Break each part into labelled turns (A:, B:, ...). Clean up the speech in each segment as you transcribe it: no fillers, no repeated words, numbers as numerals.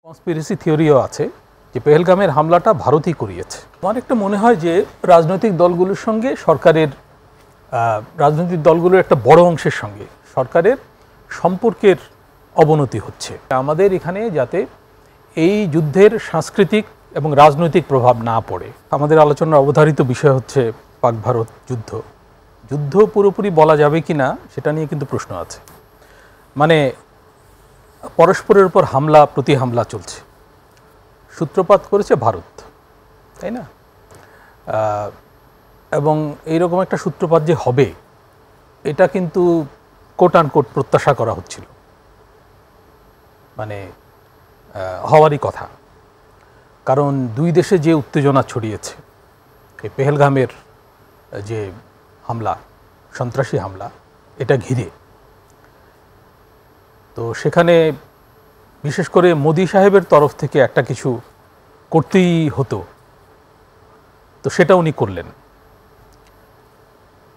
A: Conspiracy থিওরিও আছে যে পেহেলগামের হামলাটা ভারতই করিয়েছে। আমার একটা মনে হয় যে রাজনৈতিক দলগুলোর সঙ্গে রাজনৈতিক দলগুলোর একটা বড় অংশের সঙ্গে সরকারের সম্পর্কের অবনতি হচ্ছে। আমাদের এখানে যাতে এই যুদ্ধের সাংস্কৃতিক এবং রাজনৈতিক প্রভাব না পড়ে। আমাদের আলোচনার অবধারিত বিষয় হচ্ছে পাক ভারত যুদ্ধ পুরোপুরি বলা যাবে কি না সেটা নিয়ে কিন্তু প্রশ্ন আছে। মানে পরস্পরের উপর হামলা প্রতি হামলা চলছে, সূত্রপাত করেছে ভারত, তাই না? এবং এইরকম একটা সূত্রপাত যে হবে এটা কিন্তু কোট আনকোট প্রত্যাশা করা হচ্ছিল, মানে হওয়ারই কথা। কারণ দুই দেশে যে উত্তেজনা ছড়িয়েছে এই পেহেলগামের যে হামলা, সন্ত্রাসী হামলা, এটা ঘিরে, তো সেখানে বিশেষ করে মোদি সাহেবের তরফ থেকে একটা কিছু করতেই হতো, তো সেটা উনি করলেন।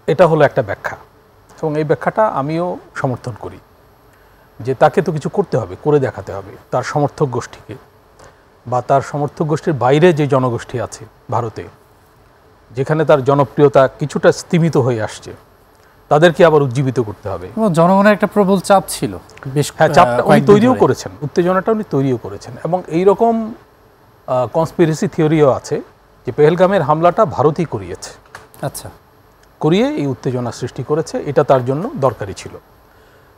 A: এটা হলো একটা ব্যাখ্যা, এবং এই ব্যাখ্যাটা আমিও সমর্থন করি যে তাকে তো কিছু করতে হবে, করে দেখাতে হবে তার সমর্থক গোষ্ঠীকে, বা তার সমর্থক গোষ্ঠীর বাইরে যে জনগোষ্ঠী আছে ভারতে, যেখানে তার জনপ্রিয়তা কিছুটা স্তিমিত হয়ে আসছে, তাদেরকে আবার উজ্জীবিত করতে হবে।
B: জনগণের একটা প্রবল চাপ ছিল,
A: হ্যাঁ, চাপটা উনি তৈরিও করেছেন, উত্তেজনাটা উনি তৈরিও করেছেন। এবং এইরকম কনস্পিরেসি থিওরিও আছে যে পেহেলগামের হামলাটা ভারতই করিয়েছে,
B: আচ্ছা,
A: করিয়ে এই উত্তেজনা সৃষ্টি করেছে। এটা তার জন্য দরকারি ছিল,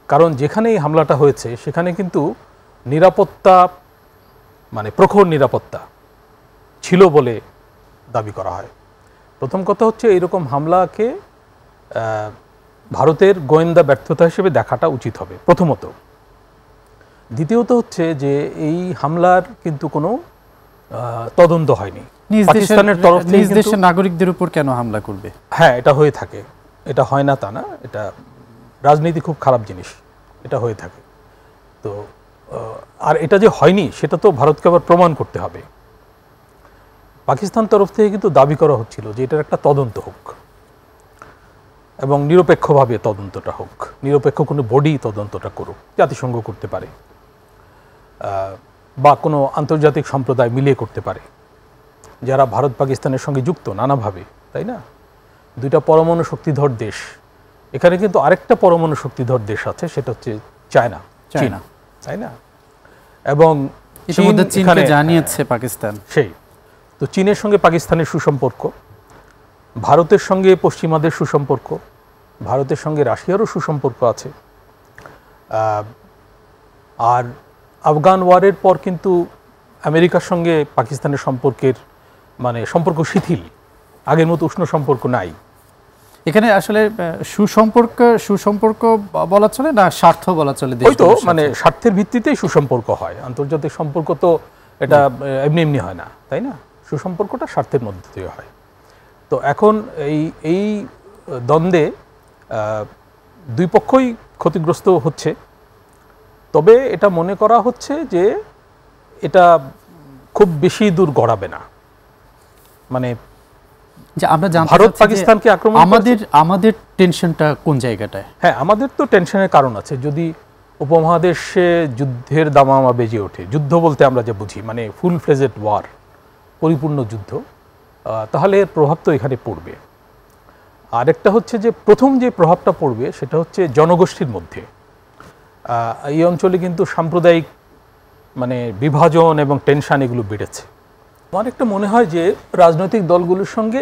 A: কারণ যেখানে এই হামলাটা হয়েছে সেখানে কিন্তু নিরাপত্তা, মানে প্রখর নিরাপত্তা ছিল বলে দাবি করা হয়। প্রথম কথা হচ্ছে এইরকম হামলাকে ভারতের গোয়েন্দা ব্যর্থতা হিসেবে দেখাটা উচিত হবে প্রথমত। দ্বিতীয়ত হচ্ছে যে এই হামলার কিন্তু কোনো তদন্ত হয়নি পাকিস্তানের তরফ থেকে।
B: নিজ দেশের নাগরিকদের উপর কেন হামলা করবে?
A: হ্যাঁ, এটা হয়ে থাকে, এটা হয় না তা না, এটা রাজনীতি খুব খারাপ জিনিস, এটা হয়ে থাকে। তো আর এটা যে হয়নি সেটা তো ভারতকে আবার প্রমাণ করতে হবে। পাকিস্তান তরফ থেকে কিন্তু দাবি করা হচ্ছিল যে এটার একটা তদন্ত হোক, এবং নিরপেক্ষভাবে তদন্তটা হোক, নিরপেক্ষ কোনো বডি তদন্তটা করুক, জাতিসংঘ করতে পারে বা কোনো আন্তর্জাতিক সম্প্রদায় মিলিয়ে করতে পারে, যারা ভারত পাকিস্তানের সঙ্গে যুক্ত নানাভাবে, তাই না? দুইটা পরমাণু শক্তিধর দেশ, এখানে কিন্তু আরেকটা পরমাণু শক্তিধর দেশ আছে, সেটা হচ্ছে চায়না, তাই না? এবং
B: চীনকে জানিয়েছে পাকিস্তান,
A: সেই তো চীনের সঙ্গে পাকিস্তানের সুসম্পর্ক, ভারতের সঙ্গে পশ্চিমাদের সুসম্পর্ক, ভারতের সঙ্গে রাশিয়ারও সুসম্পর্ক আছে। আর আফগান ওয়ারের পর কিন্তু আমেরিকার সঙ্গে পাকিস্তানের সম্পর্কের সম্পর্ক শিথিল, আগের মতো উষ্ণ সম্পর্ক নাই।
B: এখানে আসলে সুসম্পর্ক বলা চলে না স্বার্থ বলা চলে?
A: ওই তো স্বার্থের ভিত্তিতেই সুসম্পর্ক হয়, আন্তর্জাতিক সম্পর্ক তো এটা এমনি এমনি হয় না, তাই না? সুসম্পর্কটা স্বার্থের মধ্যে দিয়ে হয়। তো এখন এই দ্বন্দ্বে দুই পক্ষই ক্ষতিগ্রস্ত হচ্ছে। তবে এটা মনে করা হচ্ছে যে এটা খুব বেশি দূর গড়াবে না, মানে
B: যে আমরা
A: ভারত পাকিস্তানকে আক্রমণ,
B: আমাদের টেনশনটা কোন জায়গাটায়?
A: হ্যাঁ, আমাদের তো টেনশনের কারণ আছে। যদি উপমহাদেশে যুদ্ধের দামামা বেজে ওঠে, যুদ্ধ বলতে আমরা যা বুঝি মানে ফুল ফ্লেজেড ওয়ার, পরিপূর্ণ যুদ্ধ, তাহলে এর প্রভাব তো এখানে পড়বে। আরেকটা হচ্ছে যে প্রথম যে প্রভাবটা পড়বে সেটা হচ্ছে জনগোষ্ঠীর মধ্যে। এই অঞ্চলে কিন্তু সাম্প্রদায়িক বিভাজন এবং টেনশন এগুলো বেড়েছে। আমার একটা মনে হয় যে রাজনৈতিক দলগুলোর সঙ্গে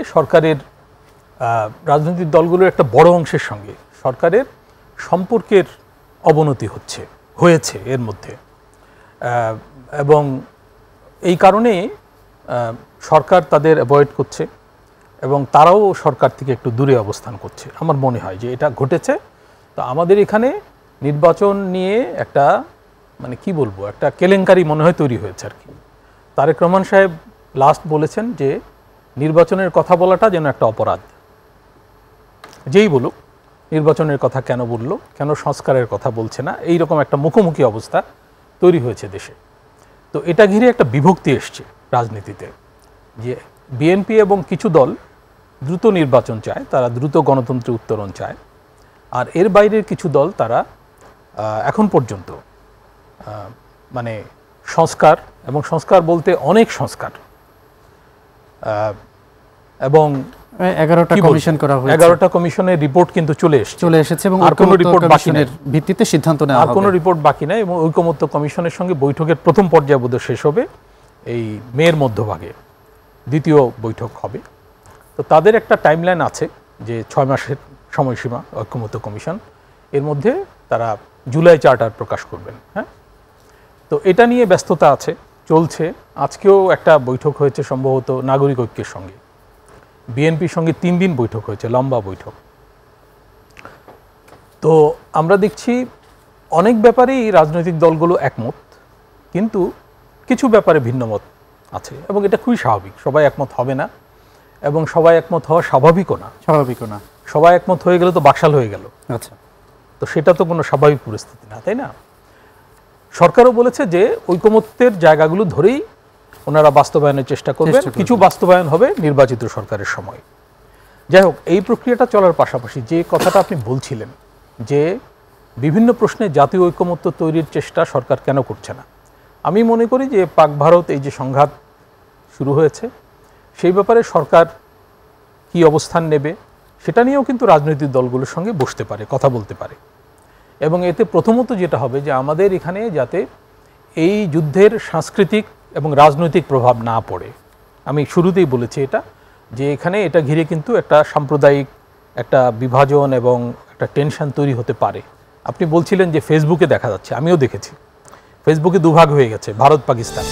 A: রাজনৈতিক দলগুলোর একটা বড় অংশের সঙ্গে সরকারের সম্পর্কের অবনতি হয়েছে এর মধ্যে, এবং এই কারণে সরকার তাদের অ্যাভয়েড করছে এবং তারাও সরকার থেকে একটু দূরে অবস্থান করছে। আমার মনে হয় যে এটা ঘটেছে। তো আমাদের এখানে নির্বাচন নিয়ে একটা কি বলবো, একটা কেলেঙ্কারি মনে হয় তৈরি হয়েছে আর কি। তারেক রহমান সাহেব লাস্ট বলেছেন যে নির্বাচনের কথা বলাটা যেন একটা অপরাধ। যেই বলুক নির্বাচনের কথা কেন বললো, কেন সংস্কারের কথা বলছে না, এইরকম একটা মুখোমুখি অবস্থা তৈরি হয়েছে দেশে। তো এটা ঘিরে একটা বিভক্তি এসছে রাজনীতিতে, যে বিএনপি এবং কিছু দল দ্রুত নির্বাচন চায়, তারা দ্রুত গণতন্ত্রের উত্তরণ চায়, আর এর বাইরের কিছু দল তারা এখন পর্যন্ত সংস্কার, এবং সংস্কার বলতে অনেক সংস্কার, এবং
B: 11টা কমিশন করা হয়েছে,
A: 11টা কমিশনের রিপোর্ট কিন্তু চলে এসেছে
B: এবং
A: আর কোনো রিপোর্ট বাকি নেই,
B: ভিত্তিতে সিদ্ধান্ত নেওয়া হবে,
A: আর কোনো রিপোর্ট বাকি নাই। এবং ঐকমত্য কমিশনের সঙ্গে বৈঠকের প্রথম পর্যায় বোধহয় শেষ হবে এই মের মধ্যভাগে, দ্বিতীয় বৈঠক হবে। তো তাদের একটা টাইমলাইন আছে যে 6 মাসের সময়সীমা ঐকমত্য কমিশন, এর মধ্যে তারা জুলাই চার্টার প্রকাশ করবেন। হ্যাঁ, তো এটা নিয়ে ব্যস্ততা আছে, চলছে। আজকেও একটা বৈঠক হয়েছে সম্ভবত নাগরিক ঐক্যের সঙ্গে, বিএনপির সঙ্গে 3 দিন বৈঠক হয়েছে, লম্বা বৈঠক। তো আমরা দেখছি অনেক ব্যাপারেই রাজনৈতিক দলগুলো একমত, কিন্তু কিছু ব্যাপারে ভিন্নমত আছে, এবং এটা খুবই স্বাভাবিক। সবাই একমত হবে না, এবং সবাই একমত হওয়া স্বাভাবিকও না। সবাই একমত হয়ে গেলে তো বাকশাল হয়ে গেল।
B: আচ্ছা,
A: তো সেটা তো কোনো স্বাভাবিক পরিস্থিতি না, তাই না? সরকারও বলেছে যে ঐকমত্যের জায়গাগুলো ধরেই ওনারা বাস্তবায়নের চেষ্টা করবেন, কিছু বাস্তবায়ন হবে নির্বাচিত সরকারের সময়। যাই হোক, এই প্রক্রিয়াটা চলার পাশাপাশি যে কথাটা আপনি বলছিলেন যে বিভিন্ন প্রশ্নে জাতীয় ঐকমত্য তৈরির চেষ্টা সরকার কেন করছে না, আমি মনে করি যে পাক ভারত এই যে সংঘাত শুরু হয়েছে, সেই ব্যাপারে সরকার কি অবস্থান নেবে সেটা নিয়েও কিন্তু রাজনৈতিক দলগুলোর সঙ্গে বসতে পারে, কথা বলতে পারে। এবং এতে প্রথমত যেটা হবে যে আমাদের এখানে যাতে এই যুদ্ধের সাংস্কৃতিক এবং রাজনৈতিক প্রভাব না পড়ে। আমি শুরুতেই বলেছি এটা, যে এখানে এটা ঘিরে কিন্তু একটা সাম্প্রদায়িক একটা বিভাজন এবং একটা টেনশন তৈরি হতে পারে। আপনি বলছিলেন যে ফেসবুকে দেখা যাচ্ছে, আমিও দেখেছি ফেসবুকে দুভাগ হয়ে গেছে, ভারত পাকিস্তান।